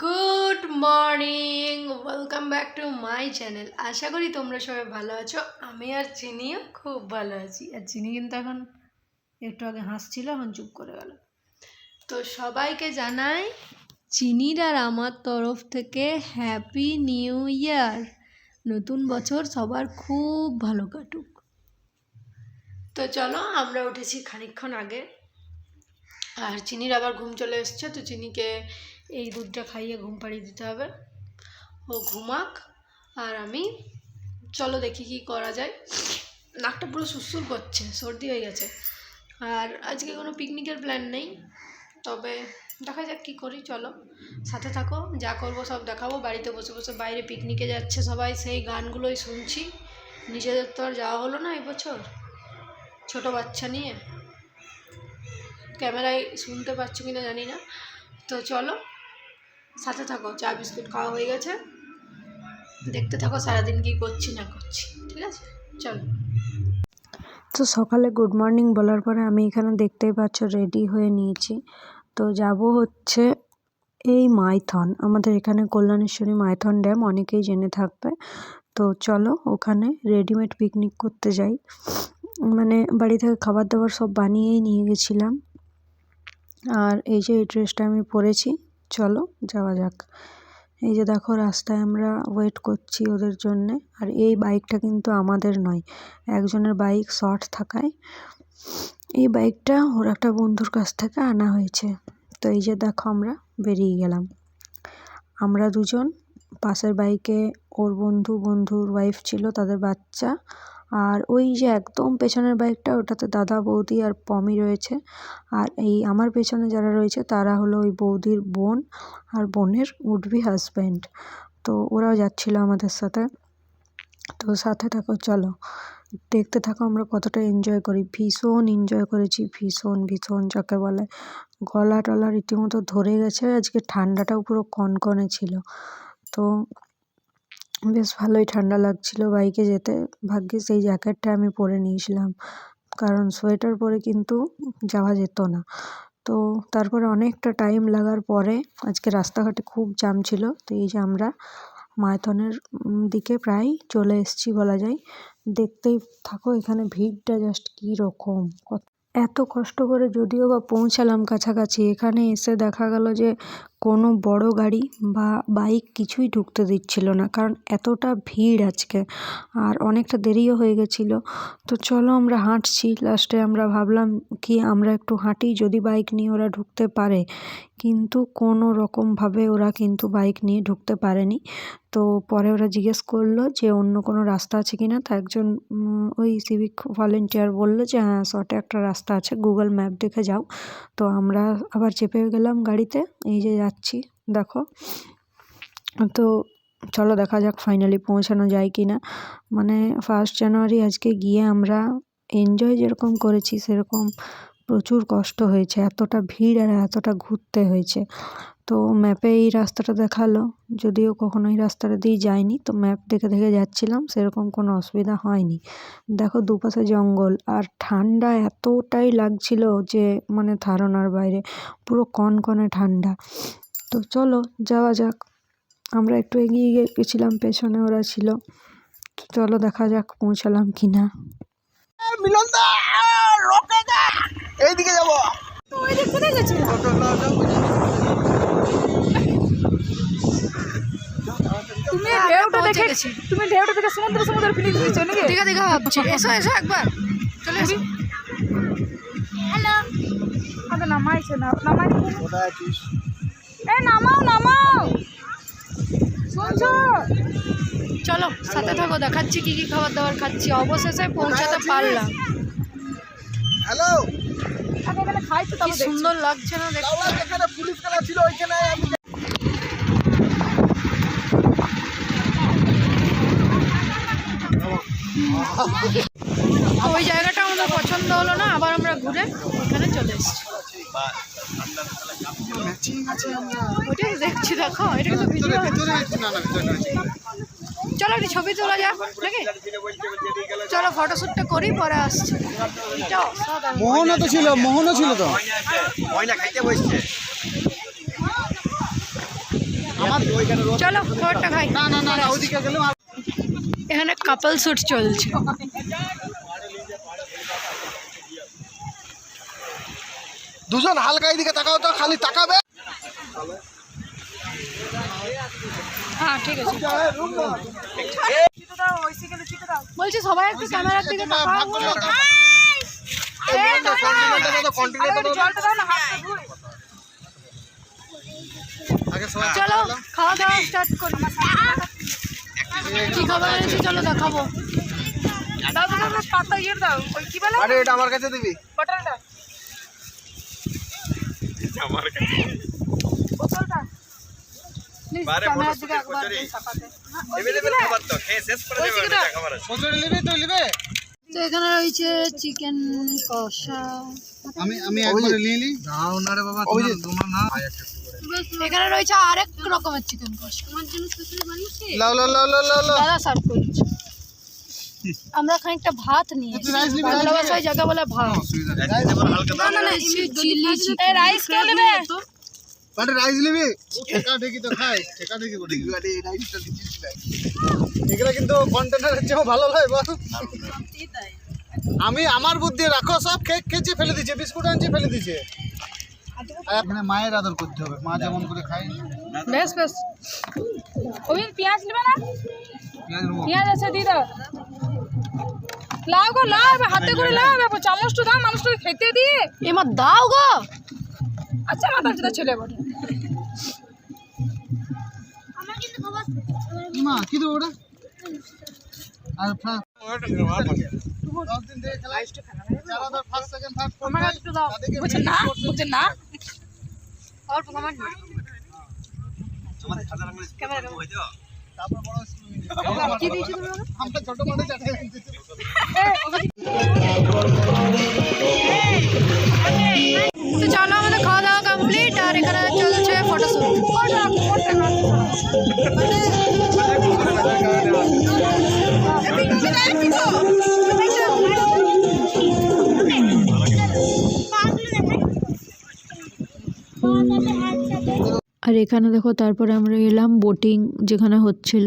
Good morning, welcome back to my channel. আশা করি তোমরা সবাই ভালো আছো। আমি আর চিনিও খুব ভালো আছি। আর চিনি কিন্তু এখন একটু আগে হাসছিল, এখন চুপ করে গেল। তো সবাইকে জানাই চিনির আর আমার তরফ থেকে হ্যাপি নিউ ইয়ার। নতুন বছর সবার খুব ভালো কাটুক। তো চলো, আমরা উঠেছি খানিকক্ষণ আগে, আর চিনির আবার ঘুম চলে এসছে। তো চিনিকে এই দুধটা খাইয়ে ঘুম পাড়িয়ে দিতে হবে, ও ঘুমাক। আর আমি চলো দেখি কি করা যায়। নাকটা পুরো সুরসুর করছে, সর্দি হয়ে গেছে। আর আজকে কোনো পিকনিকের প্ল্যান নেই, তবে দেখা যাক কী করি। চলো সাথে থাকো, যা করবো সব দেখাবো। বাড়িতে বসে বসে বাইরে পিকনিকে যাচ্ছে সবাই, সেই গানগুলোই শুনছি। নিজেদের তো আর যাওয়া হলো না এবছর, ছোটো বাচ্চা নিয়ে। ক্যামেরায় শুনতে পাচ্ছ কিনা জানি না। তো চলো সাথে থাকো, চা বিস্কুট খাওয়া হয়ে গেছে, দেখতে থাকো সারাদিন কি করছি না করছি। ঠিক আছে, চলো। তো সকালে গুড মর্নিং বলার পরে আমি এখানে দেখতেই পাচ্ছ রেডি হয়ে নিয়েছি। তো যাব হচ্ছে এই মাইথন, আমাদের এখানে কল্যাণেশ্বরী মাইথন ড্যাম, অনেকেই জেনে থাকবে। তো চলো ওখানে রেডিমেড পিকনিক করতে যাই। মানে বাড়ি থেকে খাবার দাবার সব বানিয়েই নিয়ে গেছিলাম। আর এই যে এই ড্রেসটা আমি পরেছি, চলো যাওয়া যাক। এই যে দেখো রাস্তায় আমরা ওয়েট করছি ওদের জন্যে। আর এই বাইকটা কিন্তু আমাদের নয়, একজনের বাইক শর্ট থাকায় এই বাইকটা ওর একটা বন্ধুর কাছ থেকে আনা হয়েছে। তো এই যে দেখো আমরা বেরিয়ে গেলাম, আমরা দুজন। পাশের বাইকে ওর বন্ধুর ওয়াইফ ছিল, তাদের বাচ্চা। আর ওই যে একদম পেছনের বাইকটা, ওটাতে দাদা বৌদি আর পমি রয়েছে। আর এই আমার পেছনে যারা রয়েছে তারা হলো ওই বৌদির বোন আর বোনের উডবি হাজব্যান্ড। তো ওরাও যাচ্ছিলো আমাদের সাথে। তো সাথে থাকো, চলো দেখতে থাকো আমরা কতটা এনজয় করি। ভীষণ এনজয় করেছি, ভীষণ ভীষণ যাকে বলে। গলা টলা রীতিমতো ধরে গেছে, আজকে ঠান্ডাটাও পুরো কনকনে ছিল। তো বেশ ভালোই ঠান্ডা লাগছিল বাইকে যেতে। ভাগ্যিস এই জ্যাকেটটা আমি পরে নিয়েছিলাম, কারণ সোয়েটার পরে কিন্তু যাওয়া যেত না। তো তারপরে অনেকটা টাইম লাগার পরে আজকে রাস্তাঘাটে খুব জ্যাম ছিল। তো এই যে আমরা মাইথনের দিকে প্রায় চলে এসেছি বলা যায়। দেখতেই থাকো এখানে ভিড়টা জাস্ট কী রকম। এত কষ্ট করে যদিও বা পৌঁছালাম কাছাকাছি, এখানে এসে দেখা গেল যে কোনো বড় গাড়ি বা বাইক কিছুই ঢুকতে দিচ্ছিল না, কারণ এতটা ভিড় আজকে। আর অনেকটা দেরিও হয়ে গেছিলো। তো চলো আমরা হাঁটছি, লাস্টে আমরা ভাবলাম কি আমরা একটু হাঁটি, যদি বাইক নিয়ে ওরা ঢুকতে পারে। কিন্তু কোনো রকমভাবে ওরা কিন্তু বাইক নিয়ে ঢুকতে পারেনি। তো পরে ওরা জিজ্ঞেস করলো যে অন্য কোনো রাস্তা আছে কি না। তো একজন ওই সিভিক ভলেন্টিয়ার বললো যে হ্যাঁ শর্টে একটা রাস্তা আছে, গুগল ম্যাপ দেখে যাও। তো আমরা আবার চেপে গেলাম গাড়িতে, এই যে যাচ্ছি দেখো। তো চলো দেখা যাক ফাইনালি পৌঁছানো যায় কি না। মানে 1 জানুয়ারি আজকে গিয়ে আমরা এনজয় যেরকম করেছি সেরকম প্রচুর কষ্ট হয়েছে, এতটা ভিড় আর এতটা ঘুরতে হয়েছে। তো ম্যাপে এই রাস্তাটা দেখালো, যদিও কখনো এই রাস্তাটা দিয়ে যাইনি, তো ম্যাপ দেখে দেখে যাচ্ছিলাম, সেরকম কোনো অসুবিধা হয়নি। দেখো দুপাশে জঙ্গল, আর ঠান্ডা এতটাই লাগছিল যে মানে ধারণার বাইরে, পুরো কনকনে ঠান্ডা। তো চলো যাওয়া যাক। আমরা একটু এগিয়ে গেছিলাম, পেছনে ওরা ছিল। তো চলো দেখা যাক পৌঁছালাম কি না। এইদিকে যাবো। তুমি ঢেউটা দেখে সমুদ্র ফিলিং দিচ্ছো নাকি? দেখা ভাবছি, এসো এসো একবার চলে এসো। হ্যালো, আগে নামাইছে না, নামাই কোথায় আছিস? এই নামাও শুনছো? চলো সাথে থাকো, দেখাচ্ছি কি কি খাবার দাবার খাচ্ছি। অবশেষে পৌঁছাতে পারলাম। হ্যালো, এখানে খাইছো, কি সুন্দর লাগছে না দেখতে। এখানে পুলিশ কারা ছিল, ওইখানে ওই জায়গাটা আমাদের পছন্দ হলো না, আবার আমরা ঘুরে ওখানে চলে এসেছি। ওইটাই দেখছি, দেখো এটা কিন্তু ভিডিও। চলো একটু ছবি তোলা যাক নাকি? চলো ফটোশ্যুটটা করি, পরে আসছি। মোহনও তো ছিল, মোহনও ছিল তো। আমার ওইখানে চলো খাবারটা খাই। না না না ওইদিকে গেলে এখানে কাপল শুট চলছে। দুজন হালকা এদিকে তাকাও তো, খালি তাকাবে। হ্যাঁ ঠিক আছে, বলছি সবাই একটু ক্যামেরার দিকে তাকাও। চলো খাওয়া দাওয়া স্টার্ট করি। কি খাবার এনেছি চলো দেখাবো। আরে এটা আমার কাছে দিবি। কচুরি নিবি, তুই নিবি? তো এখানে রয়েছে চিকেন কষা, আমি একবারে নিয়ে নি। দাও না রে বাবা, তোমার না। এখানে রয়েছে আরেক রকমের চিকেন কষা। লাও লাও লাও লাও লাও। দাদা সার্ভ করছে। আমরা খানিকটা ভাত নিয়ে বাংলা ভাষায় জায়গা বলে ভাত। না না না চিলি চিকেন। রাইস কে নেবে? আরে রাইস নিবি? ঠেকা ঠেকি তো খাই, ঠেকা ঠেকি বলি। আরে এই রাইসটা দিছিস না। এগুলা কিন্তু কন্টেনারের চেয়েও ভালো লাগে বল। আমি আমার বুদ্ধি রাখো, সব কেক খেয়েছি ফেলে দিচ্ছে, বিস্কুট আনছি ফেলে দিচ্ছে। এখানে মায়ের আদর করতে হবে, মা যেমন করে খায়। বেশ বেশ। ওই পেঁয়াজ নেবে না? পেঁয়াজ আছে দিয়ে দাও। লাও গো লাও, হাতে করে লাও, চামচটা দাও মানুষটাকে খেতে দিয়ে। এমা দাও গো। আচ্ছা মাথা যেটা ছেলে বটে। মা কি দেবো ওটা? আর দশ দিন থেকে খেলা যারা ধর ফার্স্ট সেকেন্ড থার্ড ফোর্থ আমার একটু দাও। বুঝছে না বুঝছে না। অল্প কমার না। তারপর বড় স্কুল কি দিয়েছো তুমি? আমরা ছোট মাঠে চাটাই দিয়েছি। তো চলো আমাদের খাওয়া দাওয়া কমপ্লিট, আর এখানে চলছে ফটোশুট। আর এখানে দেখো তারপরে আমরা এলাম বোটিং যেখানে হচ্ছিল।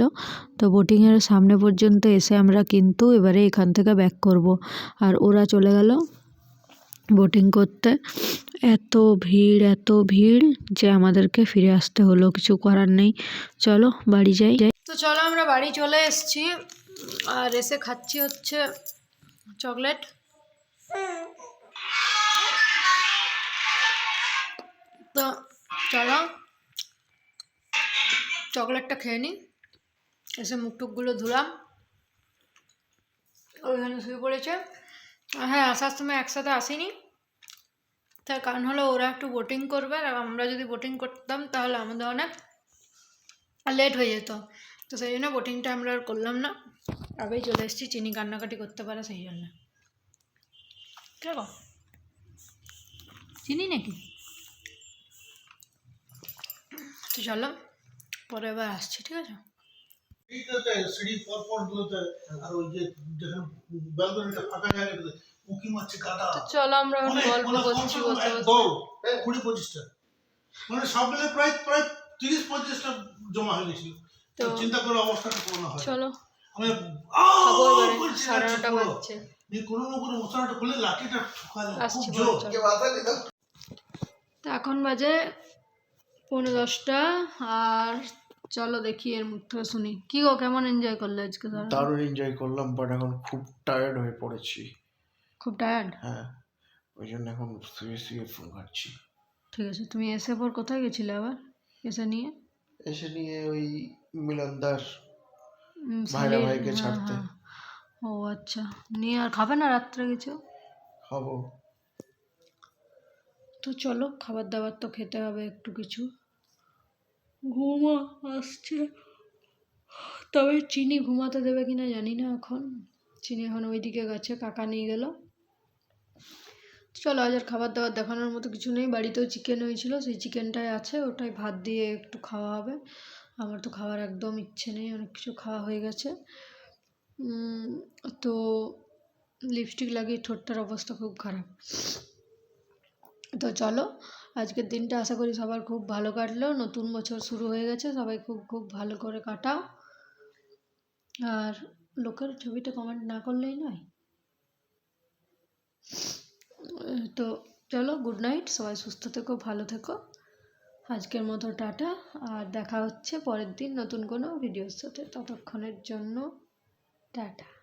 তো বোটিংয়ের সামনে পর্যন্ত এসে আমরা কিন্তু এবারে এখান থেকে ব্যাক করব। আর ওরা চলে গেল বোটিং করতে। এত ভিড় যে আমাদেরকে ফিরে আসতে হলো, কিছু করার নেই। চলো বাড়ি যাই। তো চলো আমরা বাড়ি চলে এসেছি, আর এসে খাচ্ছি হচ্ছে চকলেট। তো চলো চকলেটটা খেয়ে নিই। এসে মুখ টুকগুলো ধুলাম, ওইখানে শুয়ে পড়েছে। হ্যাঁ, আসার সময় একসাথে আসিনি, তার কারণ হলো ওরা একটু বোটিং করবে, আর আমরা যদি বোটিং করতাম তাহলে আমাদের অনেক লেট হয়ে যেত। তো সেই জন্য বোটিংটা আমরা আর করলাম না, আগেই চলে এসেছি। চিনি কান্নাকাটি করতে পারে সেই জন্য। কেন চিনি নাকি? তো চলো পরে এবার আসছি, ঠিক আছে? সিঁড়ি পর পর গুলোতে আর ওই যে যেখানে ব্যালকনিটা ফাঁকা জায়গাটাতে উঁকি মারছে কাটা। চলো আমরা এখন গল্প করছি বসে বসে। 20-25টা মানে সব মিলে প্রায় 30-35টা জমা হয়ে গেছিল। তো চিন্তা করে অবস্থাটা কেমন হয়। চলো আমি খাবো এবারে, 9:30 বাজছে। কোনো না কোনো মশলাটা খুলে লাঠিটা ঠুকালো আসছি খুব জোর। তো এখন বাজে 9:45, আর চলো দেখি এর মুখ থেকে শুনি। কি গো, কেমন এনজয় করলে আজকে? দারুণ এনজয় করলাম, বাট এখন খুব টায়ার্ড হয়ে পড়েছি। খুব টায়ার্ড? হ্যাঁ, ওই জন্য এখন শুয়ে ফোন ঘাটছি। ঠিক আছে, তুমি এসে পর কোথায় গেছিলে আবার এসে নিয়ে? এসে নিয়ে ওই মিলনদার ভাইরা সালির, ভাইকে হ্যাঁ, ছাড়তে। হ্যাঁ। ও আচ্ছা, নিয়ে আর খাবে না রাত্রে গেছো? খাবো। তো চলো খাবার দাবার তো খেতে হবে একটু কিছু। ঘুমা আসছে, তবে চিনি ঘুমাতে দেবে কিনা জানি না। এখন চিনি এখন ওইদিকে গেছে, কাকা নিয়ে গেল। চলো আজ আর খাবার দাবার দেখানোর মতো কিছু নেই। বাড়িতেও চিকেন হয়েছিল, সেই চিকেনটাই আছে, ওটাই ভাত দিয়ে একটু খাওয়া হবে। আমার তো খাওয়ার একদম ইচ্ছে নেই, অনেক কিছু খাওয়া হয়ে গেছে। তো লিপস্টিক লাগিয়ে ঠোঁটটার অবস্থা খুব খারাপ। তো চলো আজকের দিনটা আশা করি সবার খুব ভালো কাটলো। নতুন বছর শুরু হয়ে গেছে, সবাই খুব খুব ভালো করে কাটাও। আর লোকের ছবিতে কমেন্ট না করলেই নয়। তো চলো, গুড নাইট, সবাই সুস্থ থেকো, ভালো থেকো। আজকের মতো টাটা, আর দেখা হচ্ছে পরের দিন নতুন কোনো ভিডিওর সাথে। ততক্ষণের জন্য টাটা।